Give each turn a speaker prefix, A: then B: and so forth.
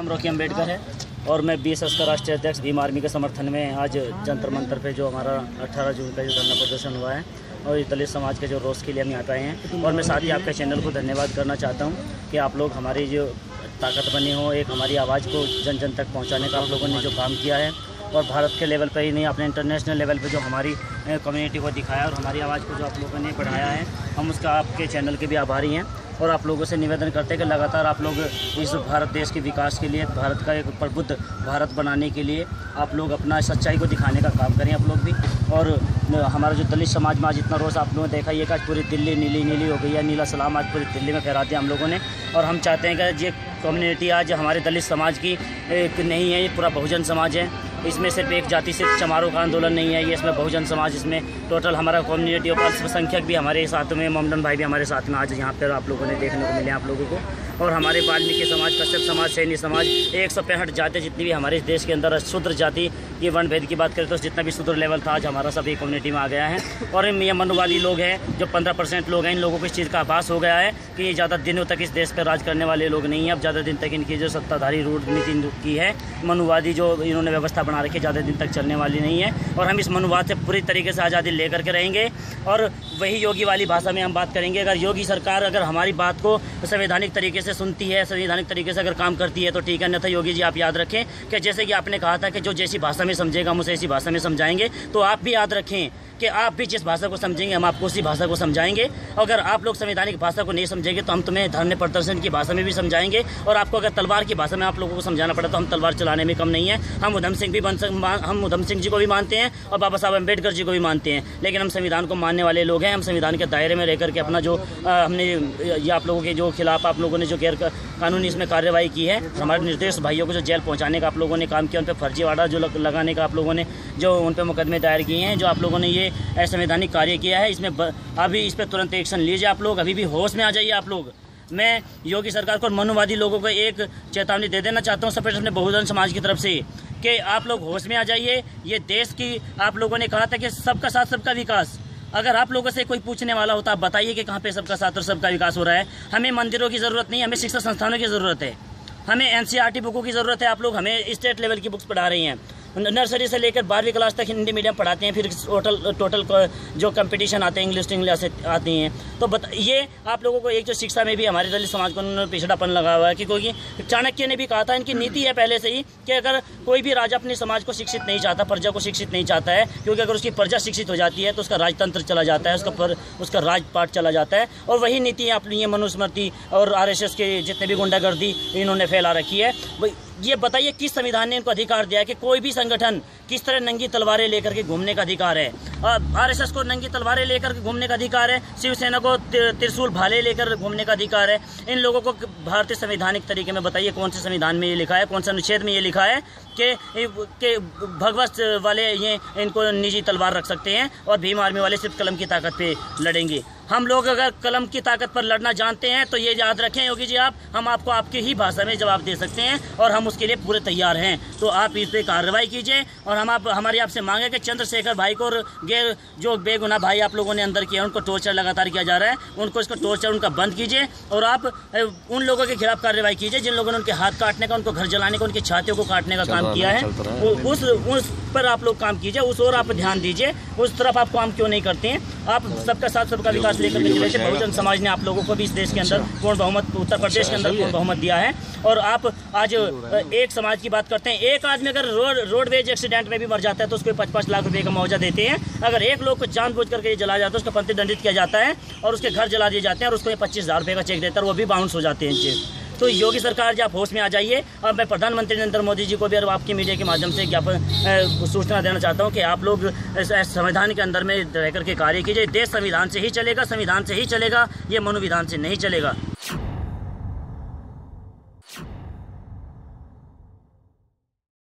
A: नाम रॉकी अम्बेडकर है और मैं बीएसएस का राष्ट्रीय अध्यक्ष भीम आर्मी के समर्थन में आज जंतर मंतर पे जो हमारा 18 जून का जो धरना प्रदर्शन हुआ है और दलित समाज के जो रोज़ के लिए हम यहाँ पे आए हैं। और मैं साथ ही आपके चैनल को धन्यवाद करना चाहता हूँ कि आप लोग हमारी जो ताकत बनी हो, एक हमारी आवाज़ को जन जन तक पहुँचाने का आप लोगों ने जो काम किया है और भारत के लेवल पर ही नहीं, अपने इंटरनेशनल लेवल पे जो हमारी कम्युनिटी को दिखाया और हमारी आवाज़ को जो आप लोगों ने बढ़ाया है, हम उसका आपके चैनल के भी आभारी हैं। और आप लोगों से निवेदन करते हैं कि लगातार आप लोग इस भारत देश के विकास के लिए, भारत का एक प्रबुद्ध भारत बनाने के लिए आप लोग अपना सच्चाई को दिखाने का काम करें आप लोग भी। और हमारा जो दलित समाज में आज इतना रोज़ आप लोगों ने देखा, ये कि आज पूरी दिल्ली नीली नीली हो गई है, नीला सलाम आज पूरी दिल्ली में फहरा दिया हम लोगों ने। और हम चाहते हैं कि ये कम्युनिटी आज हमारे दलित समाज की एक नहीं है, ये पूरा बहुजन समाज है। इसमें सिर्फ एक जाति सिर्फ चमारों का आंदोलन नहीं है, ये इसमें बहुजन समाज, इसमें टोटल हमारा कम्युनिटी और अल्पसंख्यक भी हमारे साथ में, मोमडन भाई भी हमारे साथ में आज यहाँ पर आप लोगों ने देखने को मिले आप लोगों को। और हमारे वाल्मीकि समाज, कश्यप समाज, सैनी समाज, 165 जाति जितनी भी हमारे देश के अंदर शूद्र जाति की वर्ण भेद की बात करें तो जितना भी शूद्र लेवल था आज हमारा सब एक कम्युनिटी में आ गया है। और ये मनुवादी लोग हैं जो 15% लोग हैं, इन लोगों को इस चीज़ का आभास हो गया है कि ये ज़्यादा दिनों तक इस देश पर राज करने वाले लोग नहीं हैं। अब ज़्यादा दिन तक इनकी जो सत्ताधारी रूढ़ नीति की है, मनुवादी जो इन्होंने व्यवस्था बना रखी है, ज़्यादा दिन तक चलने वाली नहीं है। और हम इस मनुवाद से पूरी तरीके से आज़ादी लेकर के रहेंगे और वही योगी वाली भाषा में हम बात करेंगे। अगर योगी सरकार अगर हमारी बात को संवैधानिक तरीके से सुनती है, संवैधानिक तरीके से अगर काम करती है तो ठीक है, अन्यथा योगी जी आप याद रखें कि जैसे कि आपने कहा था कि जो जैसी भाषा में समझेगा हम उसे ऐसी भाषा में समझाएंगे, तो आप भी याद रखें कि आप भी जिस भाषा को समझेंगे हम आपको उसी भाषा को समझाएंगे। अगर आप लोग संवैधानिक भाषा को नहीं समझेंगे तो हम तुम्हें धरने प्रदर्शन की भाषा में भी समझाएंगे। और आपको अगर तलवार की भाषा में आप लोगों को समझाना पड़ा तो हम तलवार चलाने में कम नहीं है। हम उधम सिंह जी को भी मानते हैं और बाबा साहब अम्बेडकर जी को भी मानते हैं, लेकिन हम संविधान को मानने वाले लोग हैं। हम संविधान के दायरे में रहकर के अपना जो हमने ये आप लोगों के जो खिलाफ आप लोगों ने जो गैर कानूनी इसमें कार्रवाई की है, हमारे निर्दोष भाइयों को जो जेल पहुँचाने का आप लोगों ने काम किया, उन पर फर्जीवाड़ा जो लगाने का आप लोगों ने जो उन पर मुकदमे दायर किए हैं, जो आप लोगों ने ये असंवैधानिक कार्य किया है, इसमें अभी इस पर तुरंत एक्शन लीजिए आप लोग, अभी भी होश में आ जाइए आप लोग। मैं योगी सरकार को और मनुवादी लोगों को एक चेतावनी दे देना चाहता हूँ सबसे अपने बहुजन समाज की तरफ से कि आप लोग होश में आ जाइए। ये देश की आप लोगों ने कहा था कि सबका साथ सबका विकास, अगर आप लोगों से कोई पूछने वाला होता आप बताइए कि कहाँ पे सबका साथ और सबका विकास हो रहा है। हमें मंदिरों की ज़रूरत नहीं, हमें शिक्षा संस्थानों की ज़रूरत है, हमें एनसीईआरटी बुकों की ज़रूरत है। आप लोग हमें स्टेट लेवल की बुक्स पढ़ा रही हैं, नर्सरी से लेकर 12वीं क्लास तक हिंदी मीडियम पढ़ाते हैं, फिर टोटल जो कंपटीशन आते हैं इंग्लिश टू इंग्लिश से आती हैं। तो ये आप लोगों को एक जो शिक्षा में भी हमारे दलित समाज को उन्होंने पिछड़ापन लगा हुआ है कि क्योंकि चाणक्य ने भी कहा था, इनकी नीति है पहले से ही कि अगर कोई भी राजा अपने समाज को शिक्षित नहीं चाहता, प्रजा को शिक्षित नहीं चाहता है, क्योंकि अगर उसकी प्रजा शिक्षित हो जाती है तो उसका राजतंत्र चला जाता है, उसका राजपाट चला जाता है। और वही नीति अपनी मनुस्मृति और RSS के जितने भी गुंडागर्दी इन्होंने फैला रखी है। ये बताइए किस संविधान ने इनको अधिकार दिया है कि कोई भी संगठन किस तरह नंगी तलवारें लेकर के घूमने का अधिकार है। RSS को नंगी तलवारें लेकर के घूमने का अधिकार है, शिवसेना को त्रिशूल भाले लेकर घूमने का अधिकार है। इन लोगों को भारतीय संवैधानिक तरीके में बताइए कौन से संविधान में ये लिखा है, कौन सा अनुच्छेद में ये लिखा है कि भगवत वाले ये इनको निजी तलवार रख सकते हैं और भीम आर्मी वाले सिर्फ कलम की ताकत पे लड़ेंगे। हम लोग अगर कलम की ताकत पर लड़ना जानते हैं तो ये याद रखें योगी जी, हम आपको आपकी ही भाषा में जवाब दे सकते हैं और हम उसके लिए पूरे तैयार हैं। तो आप इस पर कार्रवाई कीजिए और हम हमारी आपसे मांगे कि चंद्रशेखर भाई को और जो बेगुनाह भाई आप लोगों ने अंदर किया, उनको टॉर्चर लगातार किया जा रहा है, उनको इसको टॉर्चर उनका बंद कीजिए। और आप उन लोगों के खिलाफ कार्रवाई कीजिए जिन लोगों ने उनके हाथ काटने का, उनको घर जलाने का, उनकी छातियों को काटने का काम किया है। उस पर आप लोग काम कीजिए, उस ओर आप ध्यान दीजिए, उस तरफ आप काम क्यों नहीं करते हैं। आप सबका साथ सबका विकास लेकर के चले थे। बहुजन समाज ने आप लोगों को भी इस देश के अंदर पूर्ण बहुमत, उत्तर प्रदेश के अंदर पूर्ण बहुमत दिया है। और आप आज एक समाज की बात करते हैं, एक आदमी अगर रोडवेज एक्सीडेंट में भी मर जाता है तो उसको 5-5 लाख रुपए का मुआवजा देते हैं। अगर एक लोग को जानबूझ करके जलाया जाता है उसको प्रतिदंडित किया जाता है और उसके घर जला दिए जाते हैं और उसको 25,000 रुपये का चेक देता है और वो भी बाउंस हो जाते हैं चेक। तो योगी सरकार जी आप होश में आ जाइए। और मैं प्रधानमंत्री नरेंद्र मोदी जी को भी और आपकी मीडिया के माध्यम से सूचना देना चाहता हूं कि आप लोग संविधान के अंदर में रह करके कार्य कीजिए। देश संविधान से ही चलेगा, संविधान से ही चलेगा, ये मनोविधान से नहीं चलेगा।